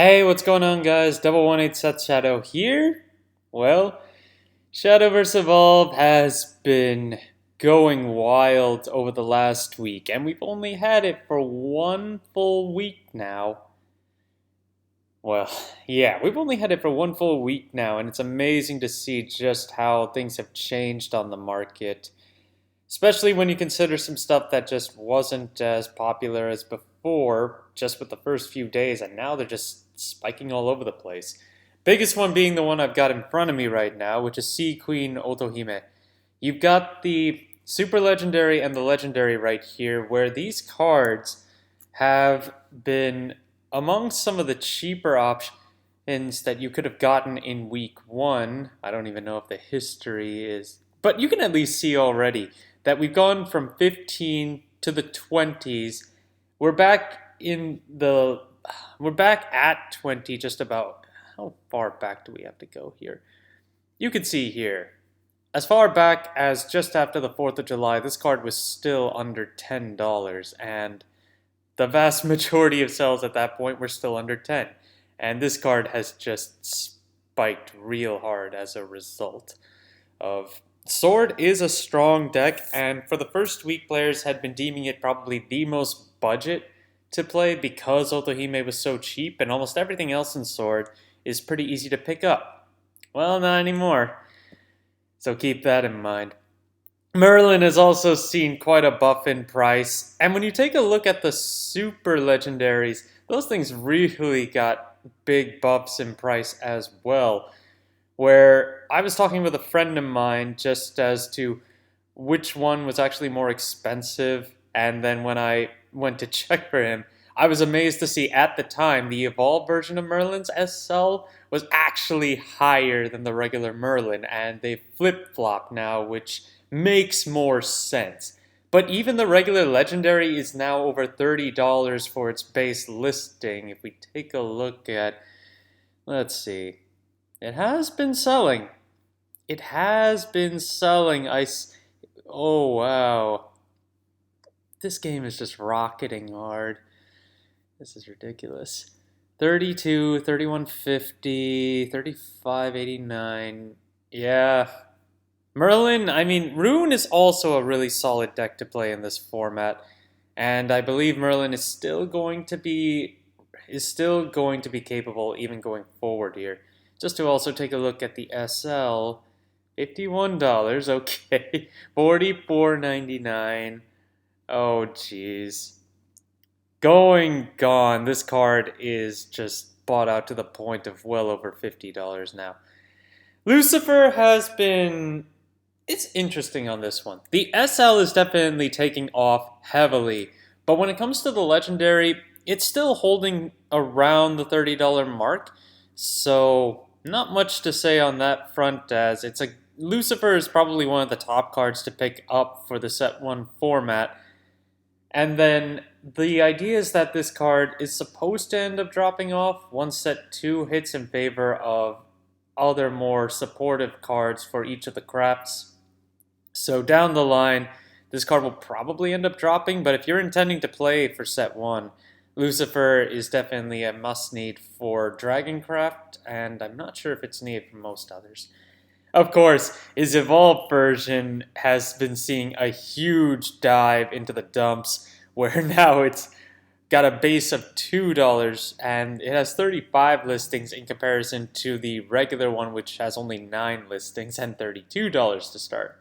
Hey, what's going on, guys? Double 18 Set Shadow here. Well, Shadowverse Evolve has been going wild over the last week, and we've only had it for one full week now. Well, yeah, we've only had it for one full week now, and it's amazing to see just how things have changed on the market. Especially when you consider some stuff that just wasn't as popular as before, just with the first few days, and now they're just spiking all over the place. Biggest one being the one I've got in front of me right now, which is Sea Queen Otohime. You've got the Super Legendary and the Legendary right here, where these cards have been among some of the cheaper options that you could have gotten in week one. I don't even know if the history is, but you can at least see already that we've gone from 15 to the 20s. We're back in the we're back at 20 just about. How far back do we have to go here? You can see here. As far back as just after the 4th of July, this card was still under $10, and the vast majority of sales at that point were still under 10. And this card has just spiked real hard as a result of Sword is a strong deck, and for the first week, players had been deeming it probably the most budget to play because Otohime was so cheap, and almost everything else in Sword is pretty easy to pick up. Well, not anymore, so keep that in mind. Merlin has also seen quite a buff in price, and when you take a look at the super legendaries, those things really got big buffs in price as well. Where I was talking with a friend of mine just as to which one was actually more expensive, and then when I went to check for him, I was amazed to see at the time the evolved version of Merlin's SL was actually higher than the regular Merlin, and they flip-flop now, which makes more sense. But even the regular legendary is now over $30 for its base listing. If we take a look at, let's see, it has been selling. It has been selling. Oh, wow. This game is just rocketing hard. This is ridiculous. 32, 3150, 3589. Yeah. Merlin, I mean, Rune is also a really solid deck to play in this format. And I believe Merlin is still going to be capable even going forward here. Just to also take a look at the SL, $51, okay, $44.99. Oh, jeez. Gone. This card is just bought out to the point of well over $50 now. Lucifer has been. It's interesting on this one. The SL is definitely taking off heavily, but when it comes to the legendary, it's still holding around the $30 mark. So, not much to say on that front, as it's a Lucifer is probably one of the top cards to pick up for the set 1 format. And then the idea is that this card is supposed to end up dropping off once set 2 hits in favor of other more supportive cards for each of the crafts. So down the line, this card will probably end up dropping, but if you're intending to play for set 1, Lucifer is definitely a must-need for Dragoncraft, and I'm not sure if it's needed for most others. Of course, his evolved version has been seeing a huge dive into the dumps, where now it's got a base of $2, and it has 35 listings in comparison to the regular one, which has only 9 listings and $32 to start.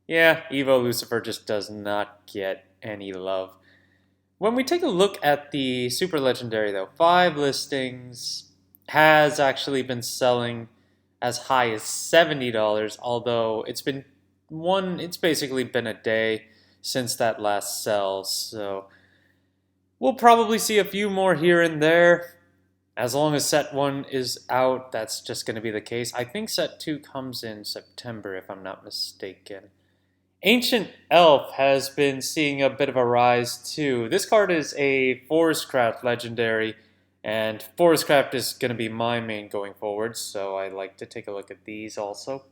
Yeah, Evo Lucifer just does not get any love. When we take a look at the Super Legendary, though, 5 listings has actually been selling as high as $70, although it's basically been a day since that last sell, so we'll probably see a few more here and there. As long as set 1 is out, that's just going to be the case. I think set 2 comes in September, if I'm not mistaken. Ancient Elf has been seeing a bit of a rise too. This card is a Forestcraft legendary, and Forestcraft is going to be my main going forward, so I like to take a look at these also.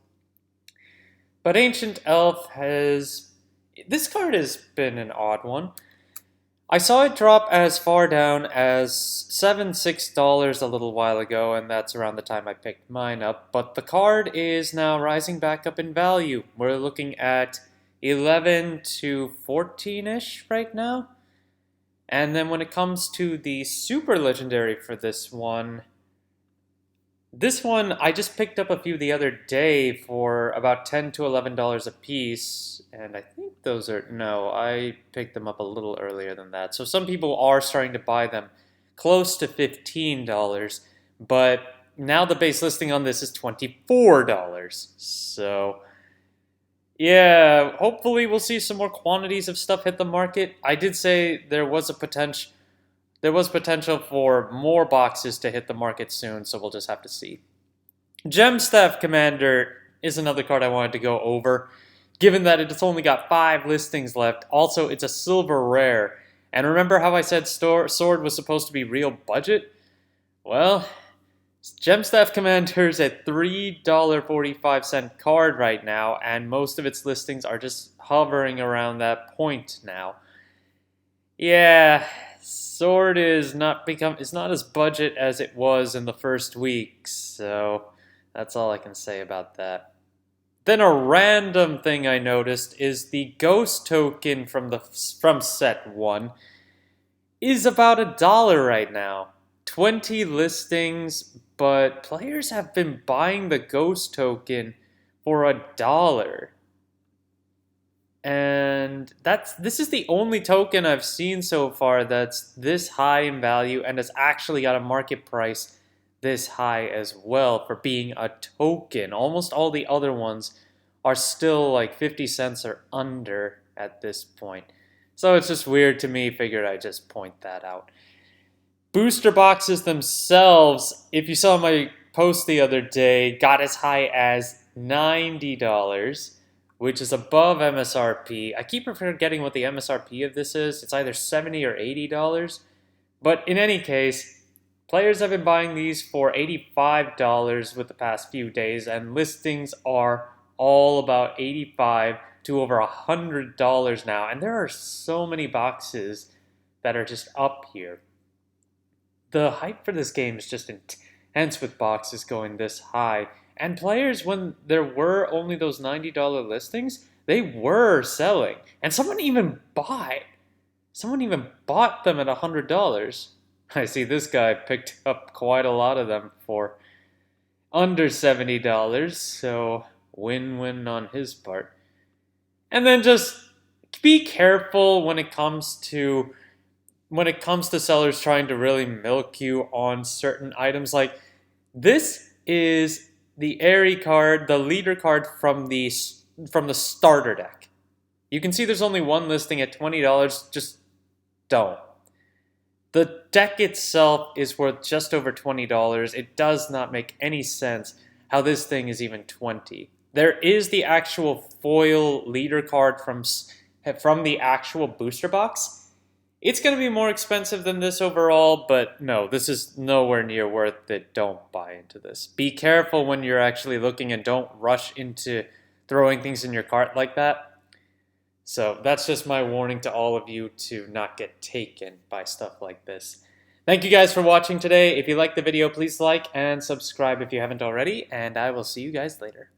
But Ancient Elf this card has been an odd one. I saw it drop as far down as $6 a little while ago, and that's around the time I picked mine up. But the card is now rising back up in value. We're looking at 11 to 14-ish right now. And then when it comes to the super legendary for this one I just picked up a few the other day for about $10 to $11 a piece, and I think those are, no, I picked them up a little earlier than that. So some people are starting to buy them close to $15, but now the base listing on this is $24. So yeah, hopefully we'll see some more quantities of stuff hit the market. I did say there was potential for more boxes to hit the market soon, so we'll just have to see. Gemstaff Commander is another card I wanted to go over, given that it's only got 5 listings left. Also, it's a silver rare. And remember how I said Sword was supposed to be real budget? Well, Gemstaff Commander's a $3.45 card right now, and most of its listings are just hovering around that point now. Yeah, Sword is not as budget as it was in the first week, so that's all I can say about that. Then a random thing I noticed is the ghost token from set 1 is about $1 right now. 20 listings, but players have been buying the ghost token for $1. And this is the only token I've seen so far that's this high in value and has actually got a market price this high as well for being a token. Almost all the other ones are still like 50 cents or under at this point. So it's just weird to me, figured I'd just point that out. Booster boxes themselves, if you saw my post the other day, got as high as $90, which is above MSRP. I keep forgetting what the MSRP of this is. It's either $70 or $80. But in any case, players have been buying these for $85 with the past few days, and listings are all about $85 to over $100 now. And there are so many boxes that are just up here. The hype for this game is just intense with boxes going this high. And players, when there were only those $90 listings, they were selling. And someone even bought them at $100. I see this guy picked up quite a lot of them for under $70, so win-win on his part. And then just be careful when it comes to sellers trying to really milk you on certain items. Like, this is the Airy card, the leader card from the starter deck. You can see there's only one listing at $20. Just don't. The deck itself is worth just over $20. It does not make any sense how this thing is even $20. There is the actual foil leader card from the actual booster box. It's going to be more expensive than this overall, but no, this is nowhere near worth it. Don't buy into this. Be careful when you're actually looking and don't rush into throwing things in your cart like that. So that's just my warning to all of you to not get taken by stuff like this. Thank you guys for watching today. If you liked the video, please like and subscribe if you haven't already, and I will see you guys later.